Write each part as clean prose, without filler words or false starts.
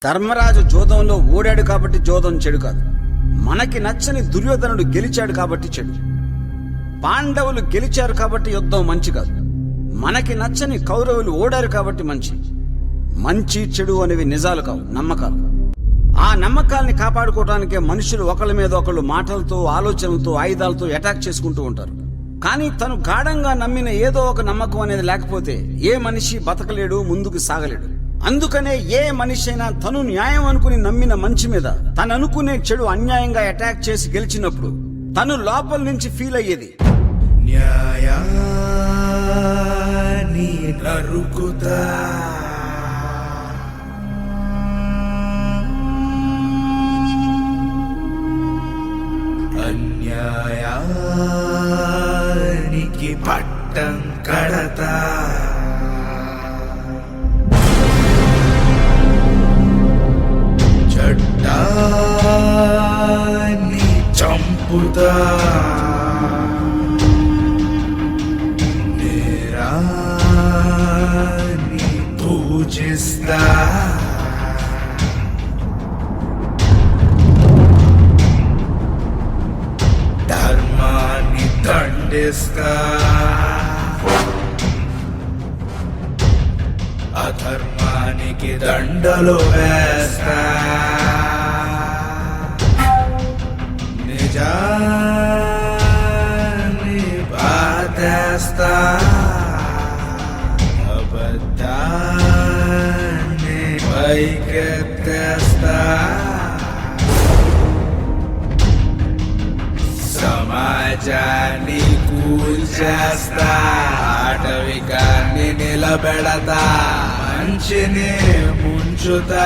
ధర్మరాజు జోదంలో ఓడాడు కాబట్టి జోదం చెడు కాదు. మనకి నచ్చని దుర్యోధనుడు గెలిచాడు కాబట్టి చెడు. పాండవులు గెలిచారు కాబట్టి యుద్ధం మంచి కాదు. మనకి నచ్చని కౌరవులు ఓడారు కాబట్టి మంచి. మంచి చెడు అనేవి నిజాలు కావు, నమ్మకాలు. ఆ నమ్మకాల్ని కాపాడుకోవడానికే మనుషులు ఒకళ్ళ మీద ఒకళ్ళు మాటలతో, ఆలోచనలతో, ఆయుధాలతో అటాక్ చేసుకుంటూ ఉంటారు. కానీ తను గాఢంగా నమ్మిన ఏదో ఒక నమ్మకం అనేది లేకపోతే ఏ మనిషి బతకలేడు, ముందుకు సాగలేడు. అందుకనే ఏ మనిషి అయినా తను న్యాయం అనుకుని నమ్మిన మంచి మీద తను అనుకునే చెడు అన్యాయంగా అటాక్ చేసి గెలిచినప్పుడు తను లోపల నుంచి ఫీల్ అయ్యేది, న్యాయాన్ని నరుకుతా, అన్యాయానికి పట్టం కడతా, చట్టాన్ని చంపుతా, నేరాన్ని పూజిస్తా, ధర్మాన్ని దండిస్తా, అధర్మానికి దండలు వేస్తా, నిజాన్ని బాధేస్తా, అబద్ధాన్ని పైకెత్తేస్తా, సమాజాన్ని కూల్చేస్తా, ఆటవికాన్ని నిలబెడతా, మంచిని ముంచుతా,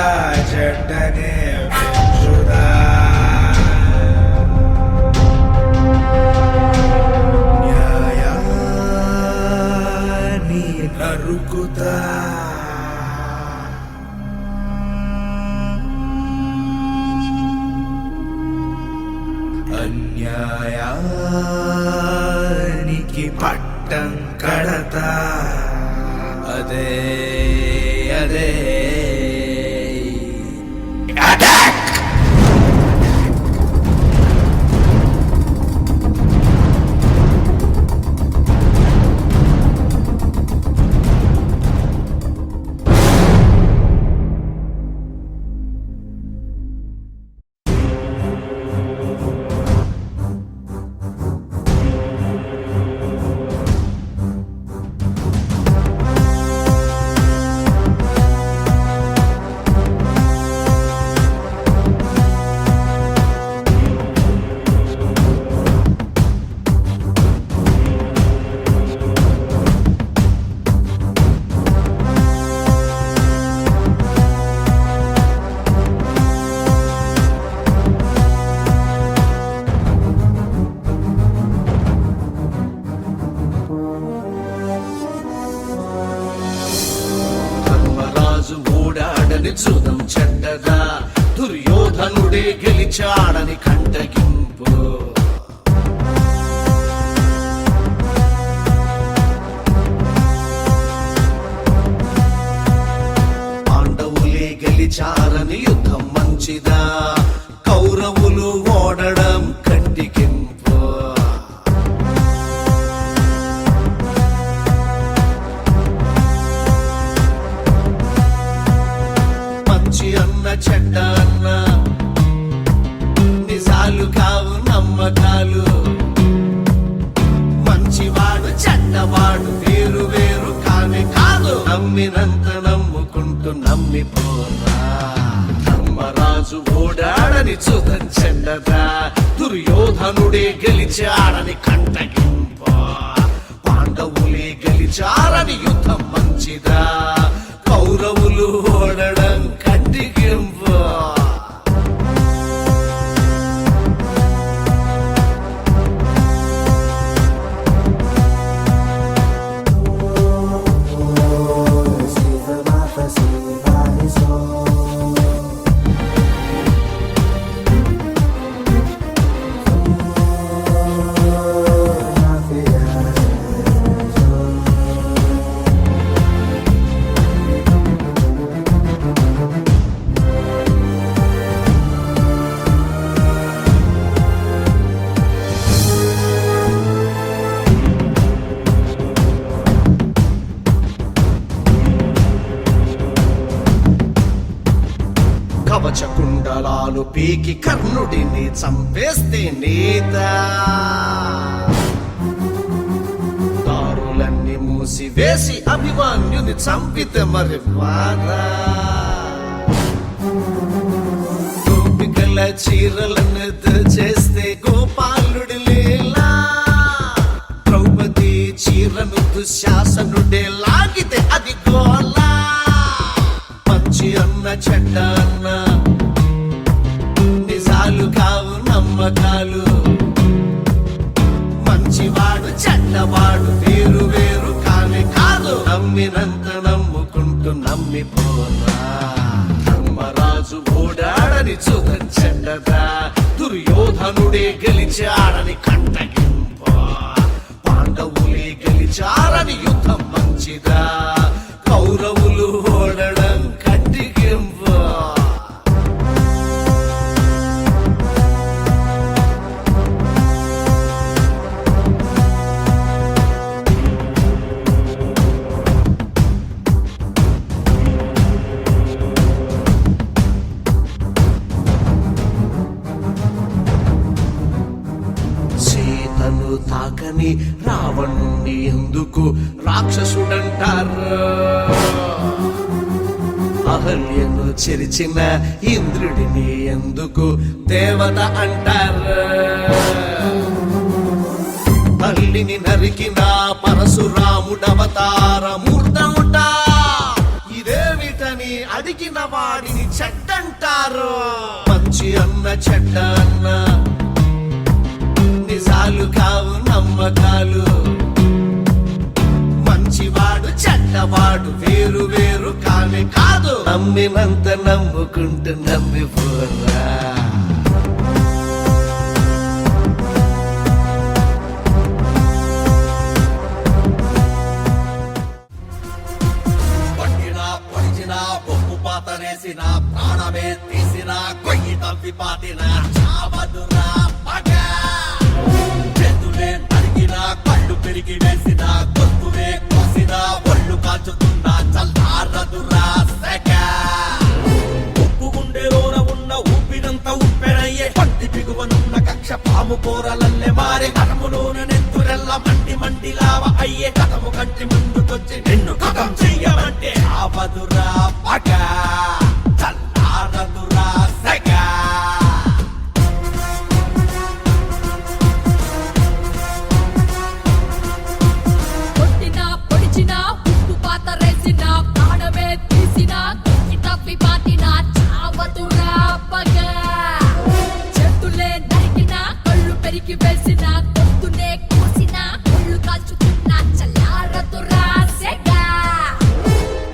చెడ్డని పెంచుతా, న్యాయాన్ని నరుకుతా, అన్యాయానికి పట్టం కడతా, అదే అదే అటాక్. జూదం చెడ్డదా, దుర్యోధనుడే గెలిచాడని కంటగింపు, పాండవులే గెలిచారని యుద్ధం మంచిదా, కౌరవులు ఓడడం కంటికింపు, అన్న చెడ్డ అన్న నిజాలు కావు నమ్మకాలు, మంచివాడు చెడ్డవాడు వేరు వేరు కానే కాదు, నమ్మినంత నమ్ముకుంటూ నమ్మిపోరా. ధర్మరాజు ఓడాడని జూదం చెడ్డదా, దుర్యోధనుడే గెలిచాడని కంటగింప, పాండవులే గెలిచారని యుద్ధం మంచిదా, కౌరవులు ఓడడం కంటికింపు. తోలు పీకి కర్ణుడిని చంపేస్తే నీత దారులన్నీ మూసివేసి అభిమన్యుని చంపితే మరి బాధ గోపికల చీరలను చేస్తే గోపాలుడి లీలా ద్రౌపది చీరను దుశ్శాసనుడే లాగితే అది గోలా మంచి అన్న చెడ్డ అన్న నిజాలు కావు నమ్మకాలు మంచివాడు చెడ్డవాడు వేరు వేరు కానే కాదు నమ్మినంత నమ్ముకుంటూ నమ్మిపోరా ధర్మరాజు ఓడాడని చూతం చెడ్డదా దుర్యోధనుడే గెలిచాడని కంటగింప పాండవులే గెలిచారని యుద్ధం మంచిదా కౌరవులు ఓడడం కంటికింప సీతను తాకని రావణుణ్ణి ఎందుకు రాక్షసుడంటారు అహల్యను చెరిచిన ఇంద్రుడిని ఎందుకు దేవత అంటారు తల్లిని నరికిన పరశురాముడవతారమూర్తముట ఇదేమిటని అడిగిన వాడిని చెడ్డంటారు మంచి అన్న చెడ్డ అన్న నిజాలు కావు నమ్మకాలు మంచివాడు చెడ్డవాడు వేరు వేరు కానే కాదు నమ్మినంత నమ్ముకుంటూ నమ్మిపోరా పట్టినా పొడిచినా బొమ్ము పాతరేసిన ప్రాణమే తీసిన కొయ్యి తవ్వి పాతిన చావదురా పగ చేతులే తరిగిన కళ్ళు పెరిగి వేసిన గొంతువే కోసిన ఒళ్ళు కాచుతున్న చల్లారదురా సెగ ఉప్పు గుండెలోన ఉన్న ఊపినంత ఉప్పెనయ్యే పంటి పిగువనున్న కక్ష పాము కూరలల్లే మారి కటములోన నెత్తురెల్ల మంటి మంటి లావ అయ్యే కటము కంటి ముందుకొచ్చి నిన్ను కథం చెయ్యమంటే ఆపదురా పగ చల్లారదురా సెగ కొట్టినా పొడిచినా ఉప్పు పాత రేసిన ప్రాణమే తీసిన కొట్టి తప్పి పాతిన చావదురా పగ చెట్టులే నరికిన కళ్ళు పెరిగి వేసిన గొంతునే కోసిన ఒళ్ళు కాల్చుకున్న చల్లారదురా సెగ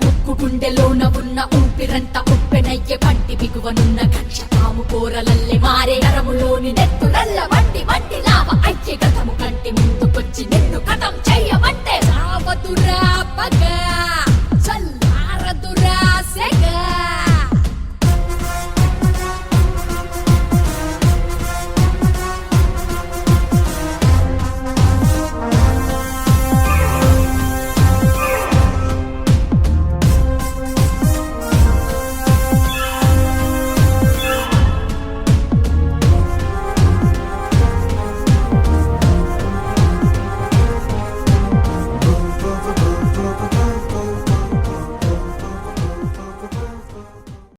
ముక్కు గుండెలోన ఉన్న ఊపిరంత ఉప్పెనయ్యే పంటి బిగువనున్న కక్ష పాము కూరలల్లే మారే నరములోని నెత్తురల్ల